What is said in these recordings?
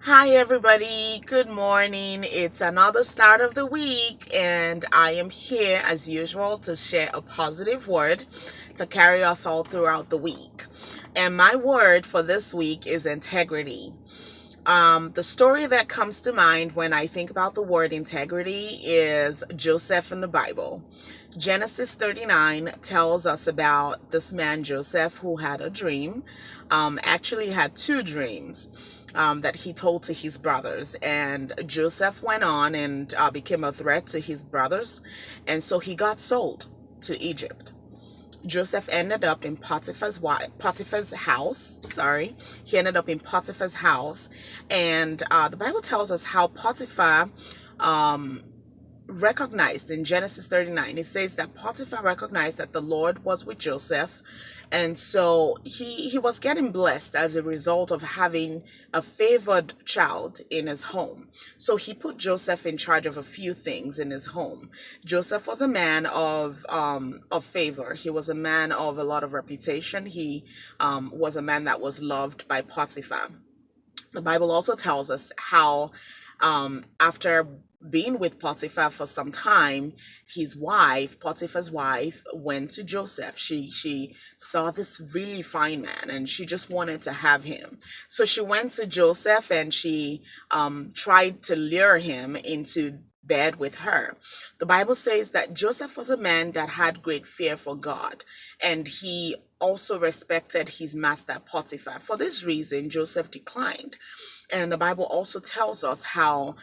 Hi, everybody. Good morning. It's another start of the week, and I am here as usual to share a positive word to carry us all throughout the week. And my word for this week is integrity. The story that comes to mind when I think about the word integrity is Joseph in the Bible. Genesis 39 tells us about this man Joseph who had a dream, actually had two dreams. That he told to his brothers, and Joseph went on and became a threat to his brothers, and so he got sold to Egypt. Joseph ended up in Potiphar's house. Sorry, he ended up in Potiphar's house, and the Bible tells us how Potiphar recognized in Genesis 39. It says that Potiphar recognized that the Lord was with Joseph, and so he was getting blessed as a result of having a favored child in his home. So he put Joseph in charge of a few things in his home. Joseph was a man of favor. He was a man of a lot of reputation. He was a man that was loved by Potiphar. The Bible also tells us how after being with Potiphar for some time, Potiphar's wife, went to Joseph. She saw this really fine man and she just wanted to have him. So she went to Joseph and she tried to lure him into bed with her. The Bible says that Joseph was a man that had great fear for God, and he also respected his master Potiphar. For this reason, Joseph declined. And the Bible also tells us how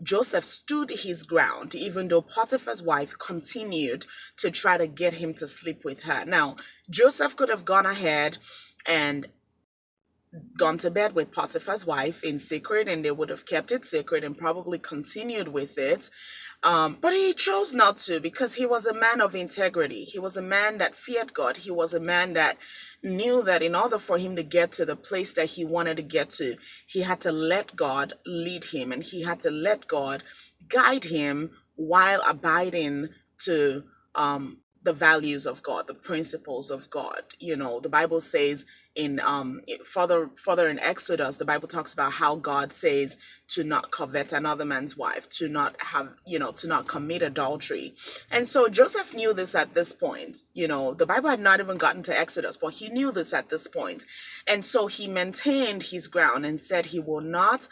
Joseph stood his ground, even though Potiphar's wife continued to try to get him to sleep with her. Now, Joseph could have gone ahead and gone to bed with Potiphar's wife in secret, and they would have kept it secret and probably continued with it. But he chose not to, because he was a man of integrity. He was a man that feared God. He was a man that knew that in order for him to get to the place that he wanted to get to, he had to let God lead him, and he had to let God guide him while abiding to the values of God, the principles of God. You know, the Bible says in further in Exodus, the Bible talks about how God says to not covet another man's wife, to not have, to not commit adultery. And so Joseph knew this at this point. The Bible had not even gotten to Exodus, but he knew this at this point. And so he maintained his ground and said he will not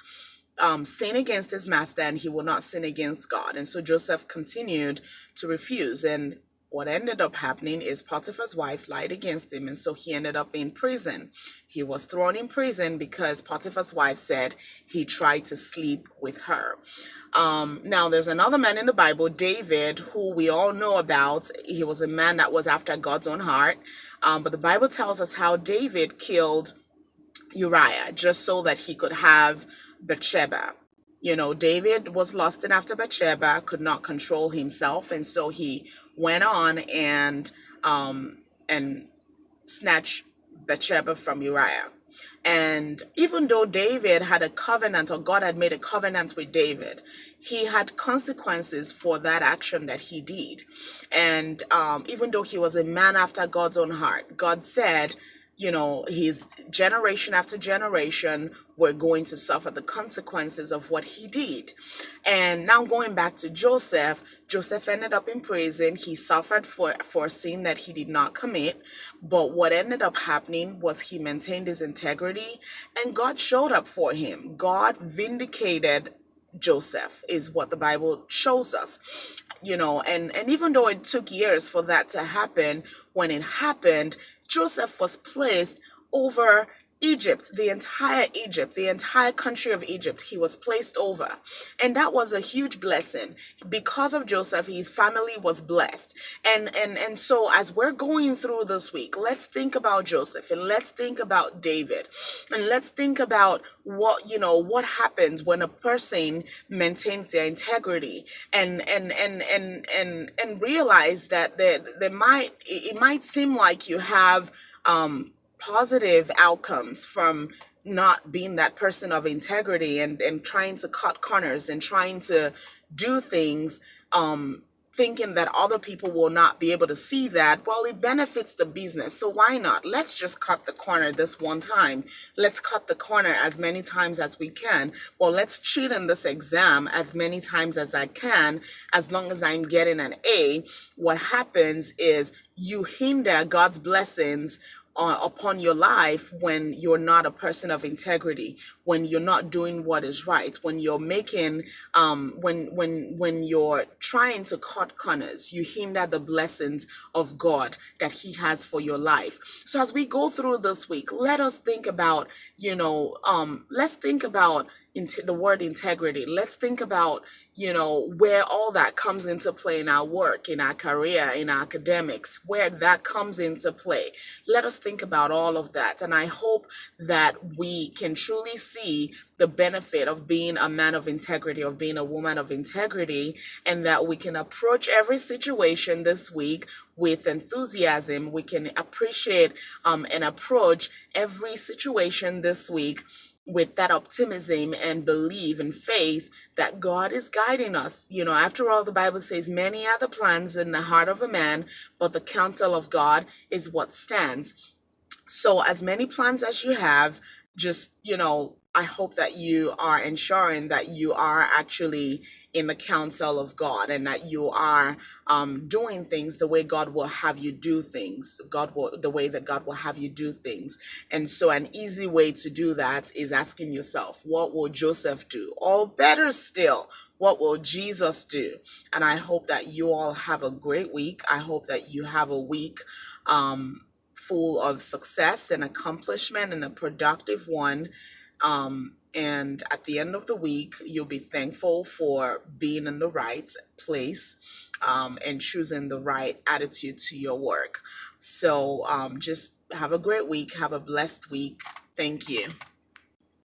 sin against his master, and he will not sin against God. And so Joseph continued to refuse, and what ended up happening is Potiphar's wife lied against him, and so he ended up in prison. He was thrown in prison because Potiphar's wife said he tried to sleep with her. Now, there's another man in the Bible, David, who we all know about. He was a man that was after God's own heart. But the Bible tells us how David killed Uriah just so that he could have Bathsheba. David was lusting after Bathsheba, could not control himself, and so he went on and snatched Bathsheba from Uriah. And even though David had a covenant, or God had made a covenant with David, he had consequences for that action that he did. And even though he was a man after God's own heart, God said, his generation after generation were going to suffer the consequences of what he did. And now going back to Joseph ended up in prison. He suffered for sin that he did not commit. But what ended up happening was he maintained his integrity, and God showed up for him. God vindicated Joseph, is what the Bible shows us. And even though it took years for that to happen, when it happened, Joseph was placed over Egypt, the entire country of Egypt. He was placed over. And that was a huge blessing. Because of Joseph, his family was blessed. And so as we're going through this week, let's think about Joseph, and let's think about David, and let's think about what happens when a person maintains their integrity, and realize that it might seem like you have positive outcomes from not being that person of integrity, and trying to cut corners and trying to do things thinking that other people will not be able to see that, well, it benefits the business. So why not? Let's just cut the corner this one time. Let's cut the corner as many times as we can. Well, let's cheat in this exam as many times as I can, as long as I'm getting an A. What happens is you hinder God's blessings upon your life when you're not a person of integrity, when you're not doing what is right, when you're making when you're trying to cut corners, you hinder the blessings of God that he has for your life. So as we go through this week, let us think about, let's think about the word integrity. Let's think about, where all that comes into play in our work, in our career, in our academics, where that comes into play. Let us think about all of that. And I hope that we can truly see the benefit of being a man of integrity, of being a woman of integrity, and that we can approach every situation this week with enthusiasm. We can appreciate and approach every situation this week with that optimism and believe and faith that God is guiding us. After all, the Bible says many are the plans in the heart of a man, but the counsel of God is what stands. So as many plans as you have, just, I hope that you are ensuring that you are actually in the counsel of God, and that you are doing things the way God will have you do things. The way that God will have you do things. And so an easy way to do that is asking yourself, what will Joseph do? Or better still, what will Jesus do? And I hope that you all have a great week. I hope that you have a week full of success and accomplishment, and a productive one. And at the end of the week, you'll be thankful for being in the right place and choosing the right attitude to your work. So just have a great week. Have a blessed week. Thank you.